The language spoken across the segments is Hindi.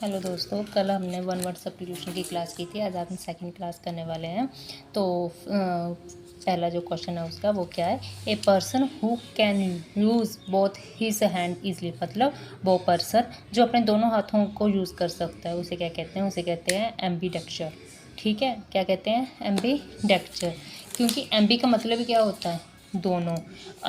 हेलो दोस्तों, कल हमने वन वर्ड सब्स्टिट्यूशन की क्लास की थी। आज हम सेकंड क्लास करने वाले हैं। तो पहला जो क्वेश्चन है उसका वो क्या है, a person who can use both his hand easily, मतलब वो पर्सन जो अपने दोनों हाथों को यूज़ कर सकता है उसे क्या कहते हैं, उसे कहते हैं एम्बीडेक्चर। ठीक है, क्या कहते हैं, एम्बीडेक्चर। क्योंकि एम्बी का मतलब ही क्या होता है, दोनों।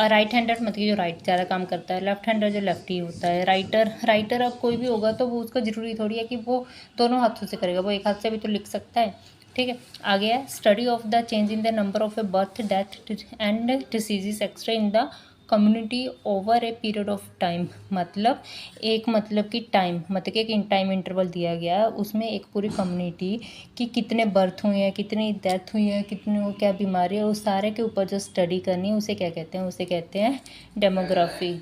राइट हैंडर मतलब जो राइट ज़्यादा काम करता है, लेफ्ट हैंडर जो लेफ्टी होता है। राइटर अब कोई भी होगा तो वो उसका ज़रूरी थोड़ी है कि वो दोनों हाथों से करेगा, वो एक हाथ से भी तो लिख सकता है। ठीक है, आगे है study of the change in the number of A birth death and diseases extra in the community over a period of time. मतलब कि टाइम मतलब कि एक टाइम इंटरवल दिया गया है, उसमें एक पूरी कम्युनिटी कि कितने बर्थ हुए हैं, कितनी डेथ हुई है, कितने को क्या बीमारी है, उस सारे के ऊपर जो स्टडी करनी है उसे क्या कहते हैं, उसे कहते हैं डेमोग्राफी।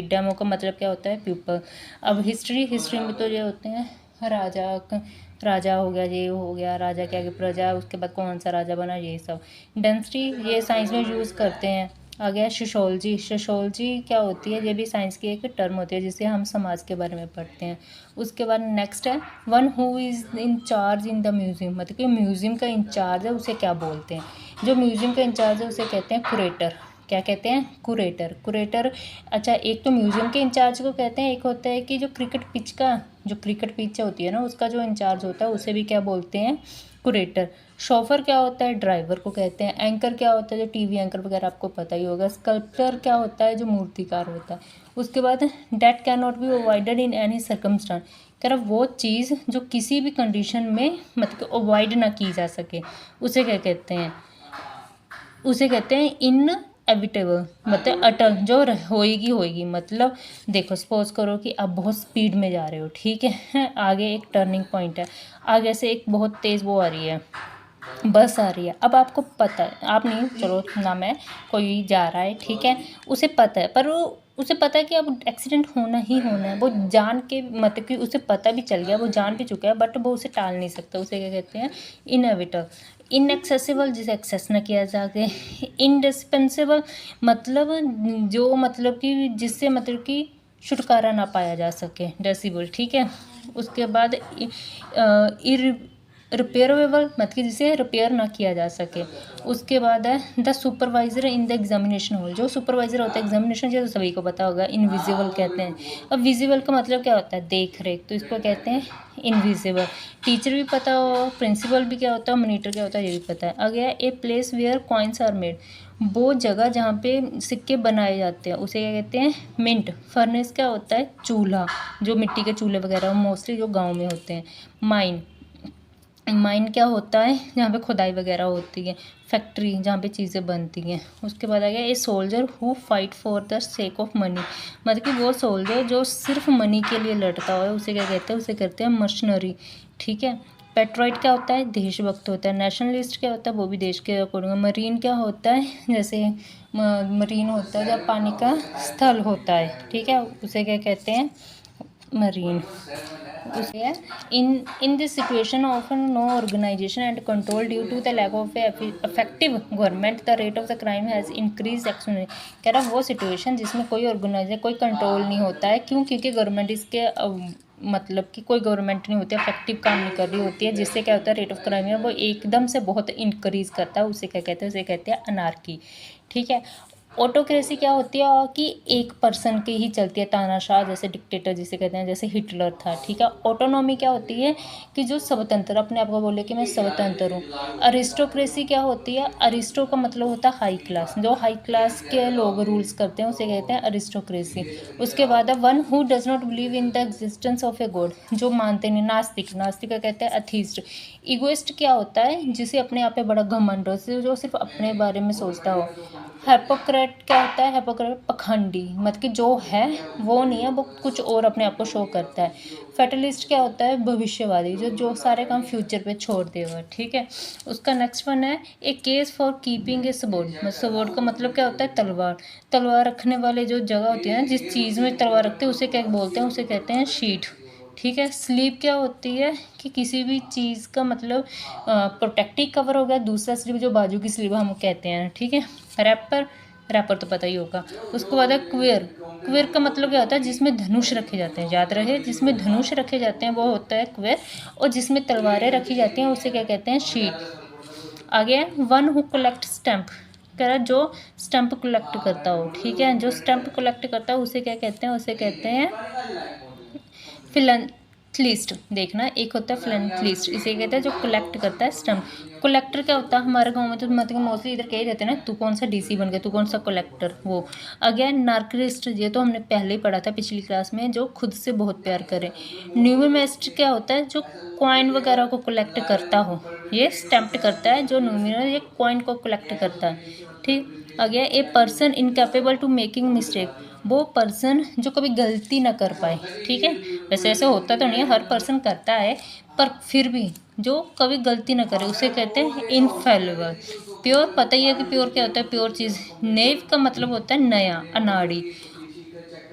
डेमो का मतलब क्या होता है, पीपल। अब हिस्ट्री में तो ये होते हैं राजा हो गया, ये हो गया राजा के आगे प्रजा, उसके बाद कौन सा राजा बना, ये सब। डेंसिटी ये साइंस में यूज़ करते हैं। आ गया सोशोलॉजी क्या होती है, ये भी साइंस की एक टर्म होती है जिसे हम समाज के बारे में पढ़ते हैं। उसके बाद नेक्स्ट है one who is in charge in the museum, मतलब कि म्यूज़ियम का इंचार्ज है उसे क्या बोलते हैं, जो म्यूज़ियम का इंचार्ज है उसे कहते हैं कुरेटर। क्या कहते हैं, कुरेटर। अच्छा, एक तो म्यूज़ियम के इंचार्ज को कहते हैं, एक होता है कि जो क्रिकेट पिच होती है ना उसका जो इंचार्ज होता है उसे भी क्या बोलते हैं, कुरेटर। शोफर क्या होता है, ड्राइवर को कहते हैं। एंकर क्या होता है, जो टीवी एंकर वगैरह आपको पता ही होगा। स्कल्पचर क्या होता है, जो मूर्तिकार होता है। उसके बाद date can not be avoided in any circumstance, कह रहा वो चीज़ जो किसी भी कंडीशन में मतलब अवॉइड ना की जा सके उसे क्या कहते हैं, उसे कहते हैं इनएविटेबल, मतलब अटल, जो होएगी। मतलब देखो, सपोज करो कि आप बहुत स्पीड में जा रहे हो, ठीक है, आगे एक टर्निंग पॉइंट है, आगे से एक बहुत तेज़ वो आ रही है, बस आ रही है। अब आपको पता है, आप नहीं, चलो ना, मैं कोई जा रहा है, ठीक है, उसे पता है, पर वो उसे पता है कि अब एक्सीडेंट होना ही होना है, वो जान के मतलब कि उसे पता भी चल गया, वो जान भी चुका है, बट वो उसे टाल नहीं सकता, उसे क्या कहते हैं, इनएविटेबल। इनएक्सेसिबल, जिसे एक्सेस ना किया जा सके। इंडिस्पेंसेबल मतलब जो मतलब कि जिससे मतलब कि छुटकारा ना पाया जा सके, डेसिबल, ठीक है। उसके बाद रिपेयरेबल मतलब कि जिसे रिपेयर ना किया जा सके। उसके बाद है the supervisor in the examination hall, जो सुपरवाइजर होता है एग्जामिनेशन, जो सभी को पता होगा, इनविजिबल कहते हैं। अब विजिबल का मतलब क्या होता है, देख रेख, तो इसको कहते हैं इनविजिबल। टीचर भी पता हो, प्रिंसिपल भी क्या होता है, मॉनिटर क्या होता है, ये भी पता है। आगे a place where coins are made, वो जगह जहाँ पे सिक्के बनाए जाते हैं उसे क्या कहते हैं, मिंट। फर्नेस क्या होता है, चूल्हा, जो मिट्टी के चूल्हे वगैरह मोस्टली जो गाँव में होते हैं। माइन क्या होता है, जहाँ पे खुदाई वगैरह होती है। फैक्ट्री, जहाँ पे चीज़ें बनती हैं। उसके बाद आ गया a soldier who fight for the sake of money, मतलब कि वो सोल्जर जो सिर्फ मनी के लिए लड़ता है उसे क्या कहते हैं, उसे कहते हैं मर्शनरी, ठीक है। पेट्रोइट क्या होता है, देशभक्त होता है। नेशनलिस्ट क्या होता है, वो भी देश के अकॉर्डिंग। मरीन क्या होता है, जैसे मरीन होता है जब पानी का स्थल होता है, ठीक है, उसे क्या कहते हैं, मरीन। उसे in this situation often no organization and control due to the lack of effective government, the rate of the crime has increased exponentially। कह रहा वो सिचुएशन जिसमें कोई ऑर्गेनाइजेशन, कोई कंट्रोल नहीं होता है, क्यों, क्योंकि गवर्नमेंट इसके मतलब कि कोई गवर्नमेंट नहीं होती है, इफेक्टिव काम नहीं कर रही होती है, जिससे क्या होता है, रेट ऑफ क्राइम है वो एकदम से बहुत इंक्रीज करता है, उसे क्या कहते हैं, उसे कहते हैं अनार्की, ठीक है। ऑटोक्रेसी क्या होती है कि एक पर्सन की ही चलती है, तानाशाह, जैसे डिक्टेटर जिसे कहते हैं, जैसे हिटलर था, ठीक है। ऑटोनॉमी क्या होती है कि जो स्वतंत्र, अपने आप को बोले कि मैं स्वतंत्र हूँ। अरिस्टोक्रेसी क्या होती है, अरिस्टो का मतलब होता है हाई क्लास, जो हाई क्लास के लोग रूल्स करते हैं उसे कहते हैं अरिस्टोक्रेसी। उसके बाद है one who does not believe in the existence of a god, जो मानते नहीं, नास्तिक का कहते हैं अथीस्ट। इगोइस्ट क्या होता है, जिसे अपने आप पे बड़ा घमंड हो, जो सिर्फ अपने बारे में सोचता हो। हिपोक्रेट क्या होता है, हिपोक्रेट पखंडी, मतलब कि जो है वो नहीं है, वो कुछ और अपने आप को शो करता है। फैटलिस्ट क्या होता है, भविष्यवादी, जो सारे काम फ्यूचर पे छोड़ देगा, ठीक है। उसका नेक्स्ट वन है a case for keeping a sword, sword का मतलब क्या होता है, तलवार रखने वाले जो जगह होती है ना, जिस चीज़ में तलवार रखते हैं उसे क्या बोलते हैं, उसे कहते हैं शीट, ठीक है। स्लीव क्या होती है कि किसी भी चीज़ का मतलब प्रोटेक्टिव कवर हो गया। दूसरा स्लीव जो बाजू की स्लीव हम कहते हैं, ठीक है। रैपर रैपर तो पता ही होगा। उसके बाद है क्वेर। क्वेर का मतलब क्या होता है, जिसमें धनुष रखे जाते हैं, याद रहे, जिसमें धनुष रखे जाते हैं वो होता है क्वेर, और जिसमें तलवारें रखी जाती हैं उसे क्या कहते हैं, शीट। आगे है वन हु कलेक्ट स्टैम्प, कह रहा है जो स्टैम्प कलेक्ट करता हो, ठीक है, जो स्टैम्प कलेक्ट करता है उसे क्या कहते हैं, उसे कहते हैं फिलैंथलिस्ट। देखना, एक होता है फिलैंथलिस्ट, इसे कहते हैं जो कलेक्ट करता है स्टैम्प। कलेक्टर क्या होता है, हमारे गांव में तो मतलब मोस्टली इधर क्या ही रहते हैं ना, तू कौन सा डीसी बन गया, तू कौन सा कलेक्टर, वो। अगेन नार्किस्ट, ये तो हमने पहले ही पढ़ा था पिछली क्लास में, जो खुद से बहुत प्यार करे। न्यूमिस्ट क्या होता है, जो कॉइन वगैरह को कलेक्ट करता हो, ये स्टैम्प करता है, जो न्यूमिनल ये कॉइन को कलेक्ट करता है, ठीक। आगे a person incapable to making mistake, वो पर्सन जो कभी गलती ना कर पाए, ठीक है। वैसे ऐसे होता तो नहीं है, हर पर्सन करता है, पर फिर भी जो कभी गलती ना करे उसे कहते हैं इनफेलिबल। प्योर, पता ही है कि प्योर क्या होता है, प्योर चीज़। नेव का मतलब होता है नया, अनाड़ी।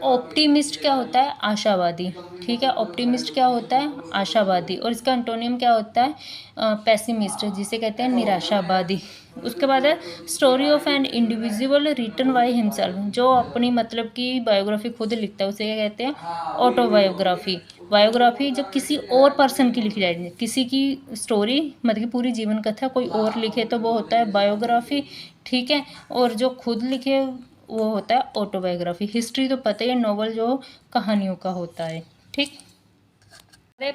ऑप्टिमिस्ट क्या होता है, आशावादी, ठीक है। ऑप्टिमिस्ट क्या होता है, आशावादी, और इसका एंटोनियम क्या होता है, पेसिमिस्ट, जिसे कहते हैं निराशावादी। उसके बाद है story of an individual written by himself, जो अपनी मतलब की बायोग्राफी खुद लिखता है उसे क्या कहते हैं, ऑटोबायोग्राफी। बायोग्राफी जब किसी और पर्सन की लिखी जाएगी, किसी की स्टोरी मतलब कि पूरी जीवन कथा कोई और लिखे तो वो होता है बायोग्राफी, ठीक है। और जो खुद लिखे वो होता है ऑटोबायोग्राफी। हिस्ट्री तो पता ही है, नॉवल जो कहानियों का होता है, ठीक।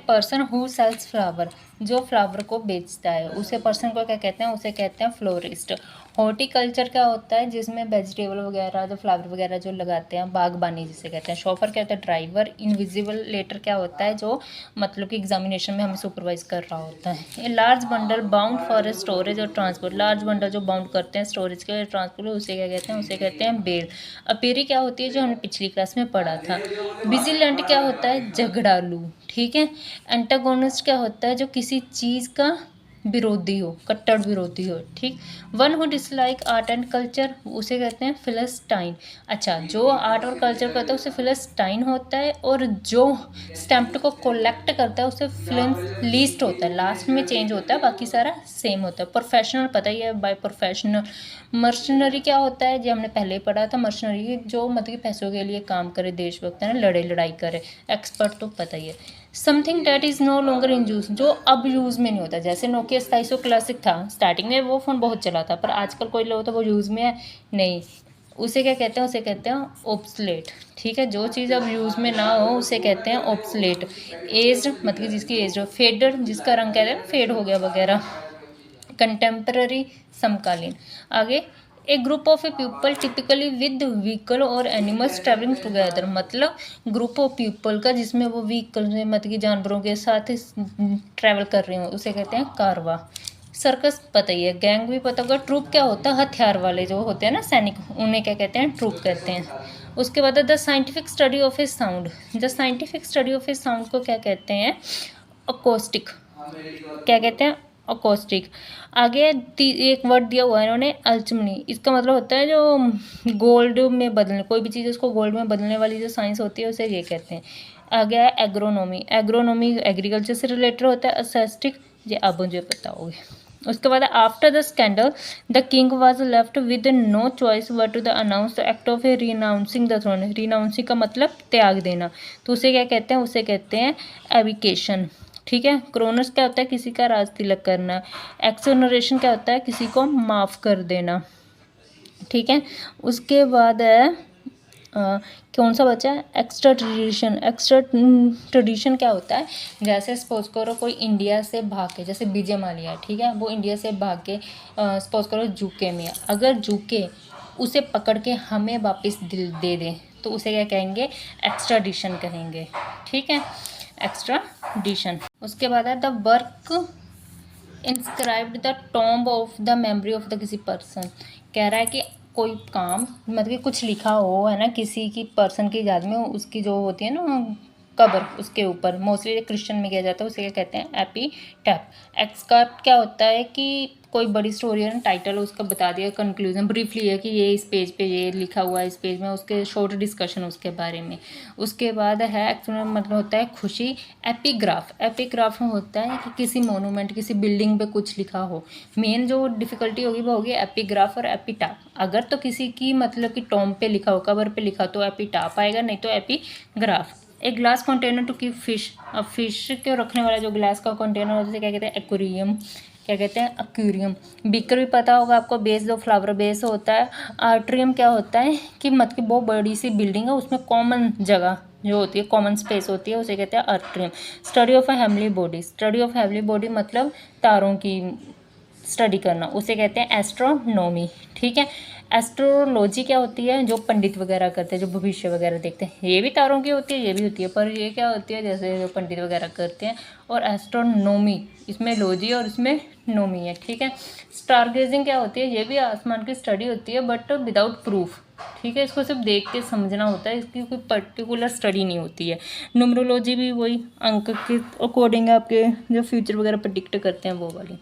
पर्सन हु सेल्स फ्लावर, जो फ्लावर को बेचता है उसे पर्सन को क्या कहते हैं, उसे कहते हैं फ्लोरिस्ट। हॉर्टिकल्चर क्या होता है, जिसमें वेजिटेबल वगैरह जो फ्लावर वगैरह जो लगाते हैं, बागबानी जिसे कहते हैं। शॉपर क्या होता है, ड्राइवर। इनविजिबल लेटर क्या होता है, जो मतलब कि एग्जामिनेशन में हमें सुपरवाइज कर रहा होता है। A large bundle bound for storage और ट्रांसपोर्ट, लार्ज बंडल जो बाउंड करते हैं स्टोरेज के ट्रांसपोर्ट, उसे क्या कहते हैं, उसे कहते हैं बेल। अपेरी क्या होती है, जो हमने पिछली क्लास में पढ़ा था। विजिलेंट क्या होता है, झगड़ालू, ठीक है। एंटागोनिस्ट क्या होता है, जो किसी चीज़ का विरोधी हो, कट्टर विरोधी हो, ठीक। One who dislike art and culture, उसे कहते हैं फिलिस्टाइन। अच्छा, जो आर्ट और कल्चर करता है उसे फिलिस्टाइन होता है, और जो स्टैम्प को कलेक्ट करता है उसे फिलिस्टिस्ट होता है। लास्ट में चेंज होता है, बाकी सारा सेम होता है। प्रोफेशनल पता ही है, बाय प्रोफेशनल। मर्शनरी क्या होता है, जो हमने पहले ही पढ़ा था, मर्शनरी जो मतलब पैसों के लिए काम करे, देशभक्त है ना, लड़े लड़ाई करे। एक्सपर्ट तो पता ही है। Something that is no longer in use, जो अब यूज़ में नहीं होता। जैसे नोकिया 2700 क्लासिक था, स्टार्टिंग में वो फ़ोन बहुत चला था, पर आजकल कोई लोग तो वो यूज़ में है नहीं, उसे क्या कहते हैं, उसे कहते हैं ऑब्सलेट, ठीक है। जो चीज़ अब यूज़ में ना हो उसे कहते हैं ऑब्सलेट। एज्ड मतलब जिसकी एज हो। फेडर, जिसका रंग कहते हैं फेड हो गया वगैरह। कंटेम्पररी, समकालीन। आगे a group of a people typically with vehicle और एनिमल्स ट्रैवलिंग टुगेदर, मतलब ग्रुप ऑफ पीपल का जिसमें वो व्हीकल में मतलब कि जानवरों के साथ ट्रैवल कर रहे हो उसे कहते हैं कारवा। सर्कस पता ही है, गैंग भी पता होगा। ट्रूप क्या होता है, हथियार वाले जो होते हैं ना, सैनिक, उन्हें क्या कहते हैं, ट्रूप कहते हैं। उसके बाद the scientific study of A sound, the scientific study of A sound को क्या कहते हैं, अकोस्टिक, क्या कहते हैं, अकोस्टिक। आगे एक वर्ड दिया हुआ है इन्होंने, अल्चमनी, इसका मतलब होता है जो गोल्ड में बदलने, कोई भी चीज़ उसको गोल्ड में बदलने वाली जो साइंस होती है उसे ये कहते हैं। आगे है एग्रोनॉमी, एग्रोनॉमी एग्रीकल्चर से रिलेटेड होता है। असेस्टिक, ये अब मुझे पता होगी। उसके बाद after the scandal the king was left with no choice but to the announce the act of a renouncing the throne. Renouncing का मतलब त्याग देना, तो उसे क्या कहते हैं, उसे कहते हैं एविकेशन, ठीक है। क्रोनस क्या होता है, किसी का राज तिलक करना। एक्सोनरेशन क्या होता है, किसी को माफ़ कर देना, ठीक है। उसके बाद है कौन सा बचा है, एक्स्ट्रा ट्रेडिशन। एक्स्ट्रा ट्रेडिशन क्या होता है, जैसे सपोज करो कोई इंडिया से भाग के, जैसे विजय माल्या, ठीक है, वो इंडिया से भाग के सपोज करो यूके में, अगर यूके उसे पकड़ के हमें वापस दिल दे दें तो उसे क्या कहेंगे, एक्स्ट्राडिशन कहेंगे, ठीक है, एक्स्ट्राडिशन। उसके बाद है the work inscribed the tomb of the memory of the किसी पर्सन, कह रहा है कि कोई काम मतलब कि कुछ लिखा हो है ना किसी की पर्सन की याद में, उसकी जो होती है ना कब्र उसके ऊपर, मोस्टली क्रिश्चियन में किया जाता है, उसे क्या कहते हैं, एपीटैफ। एक्सकर्प्ट क्या होता है कि कोई बड़ी स्टोरी है ना, टाइटल उसका बता दिया, कंक्लूजन ब्रीफली है कि ये इस पेज पे ये लिखा हुआ है, इस पेज में उसके शॉर्ट डिस्कशन उसके बारे में। उसके बाद है एक्चुअल मतलब होता है खुशी। एपिग्राफ, एपिग्राफ में होता है कि किसी मोनूमेंट, किसी बिल्डिंग पे कुछ लिखा हो। मेन जो डिफिकल्टी होगी वो होगी एपिग्राफ और एपिटाफ। अगर तो किसी की मतलब कि टॉम पे लिखा हो, कवर पे लिखा तो एपिटाफ आएगा, नहीं तो एपिग्राफ। एक glass container to keep fish, अब फिश के रखने वाला जो ग्लास का कंटेनर होता है क्या कहते हैं, एक्वेरियम, क्या कहते हैं, एक्वेरियम। बीकर भी पता होगा आपको, बेस जो फ्लावर बेस होता है। आर्ट्रियम क्या होता है कि मतलब बहुत बड़ी सी बिल्डिंग है, उसमें कॉमन जगह जो होती है, कॉमन स्पेस होती है, उसे कहते हैं atrium. Study of a heavenly body, study of heavenly body मतलब तारों की स्टडी करना, उसे कहते हैं एस्ट्रोनॉमी। ठीक है। एस्ट्रोलॉजी क्या होती है, जो पंडित वगैरह करते हैं, जो भविष्य वगैरह देखते हैं, ये भी तारों की होती है, ये भी होती है, पर ये क्या होती है जैसे जो पंडित वगैरह करते हैं। और एस्ट्रोनॉमी, इसमें लॉजी और इसमें नोमी है। ठीक है। स्टार गेजिंग क्या होती है, ये भी आसमान की स्टडी होती है बट विदाउट प्रूफ। ठीक है, इसको सिर्फ देख के समझना होता है, इसकी कोई पर्टिकुलर स्टडी नहीं होती है। न्यूमरोलॉजी भी वही अंक के अकॉर्डिंग आपके जो फ्यूचर वगैरह प्रेडिक्ट करते हैं वो वाली।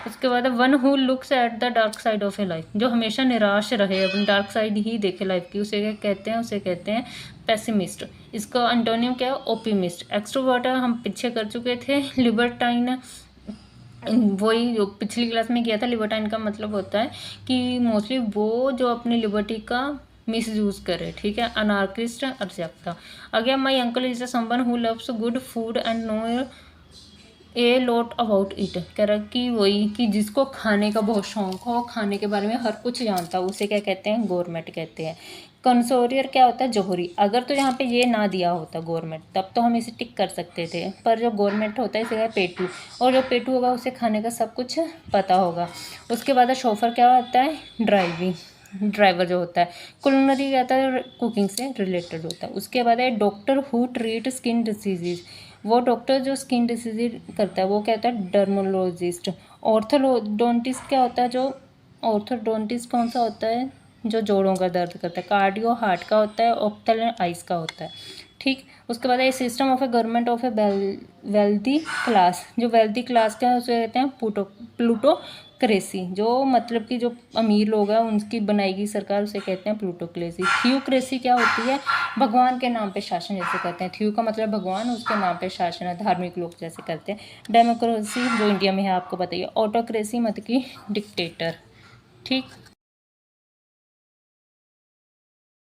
उसके बाद one who looks at the dark side of A life, जो हमेशा निराश रहे, अपनी डार्क साइड ही देखे लाइफ की, उसे क्या कहते हैं, उसे कहते हैं पेसिमिस्ट। इसका एंटोनियम क्या है, ओप्टिमिस्ट। एक्सट्रोवर्ट हम पीछे कर चुके थे। लिबर्टाइन वही जो पिछली क्लास में किया था। लिबर्टाइन का मतलब होता है कि मोस्टली वो जो अपनी लिबर्टी का मिस यूज करे। ठीक है। अनार्किस्ट अराजकता। Again my uncle is someone who loves good food and know a lot about it. कह रहा कि वही कि जिसको खाने का बहुत शौक हो, खाने के बारे में हर कुछ जानता है, उसे क्या कहते हैं, गवर्नमेंट कहते हैं। कंसोरियर क्या होता है, जोहरी। अगर तो यहाँ पे ये ना दिया होता गवर्नमेंट, तब तो हम इसे टिक कर सकते थे, पर जो गवर्नमेंट होता है इसे क्या है, पेटू। और जो पेटू होगा उसे खाने का सब कुछ पता होगा। उसके बाद शोफर क्या होता है, ड्राइवर जो होता है। कुलिनरी क्या होता है, कुकिंग से रिलेटेड होता है। उसके बाद है doctor who treat skin diseases, वो डॉक्टर जो स्किन डिसीज करता है वो क्या होता है, डर्मोलॉजिस्ट। ऑर्थोडोंटिस्ट क्या होता है, जो ऑर्थोडोंटिस्ट कौन सा होता है, जो जोड़ों का दर्द करता है। कार्डियो हार्ट का होता है। ऑप्थल आइज का होता है। ठीक। उसके बाद है system of A government of A wealthy class, जो वेल्दी क्लास का है उसे कहते हैं प्लूटोक्रेसी, जो मतलब कि जो अमीर लोग हैं उनकी बनाई गई सरकार, उसे कहते हैं प्लूटोक्रेसी। थियोक्रेसी क्या होती है, भगवान के नाम पे शासन जैसे करते हैं। थियो का मतलब भगवान, उसके नाम पे शासन है, धार्मिक लोग जैसे करते हैं। डेमोक्रेसी जो इंडिया में है आपको बताइए। ऑटोक्रेसी मतलब कि डिक्टेटर। ठीक।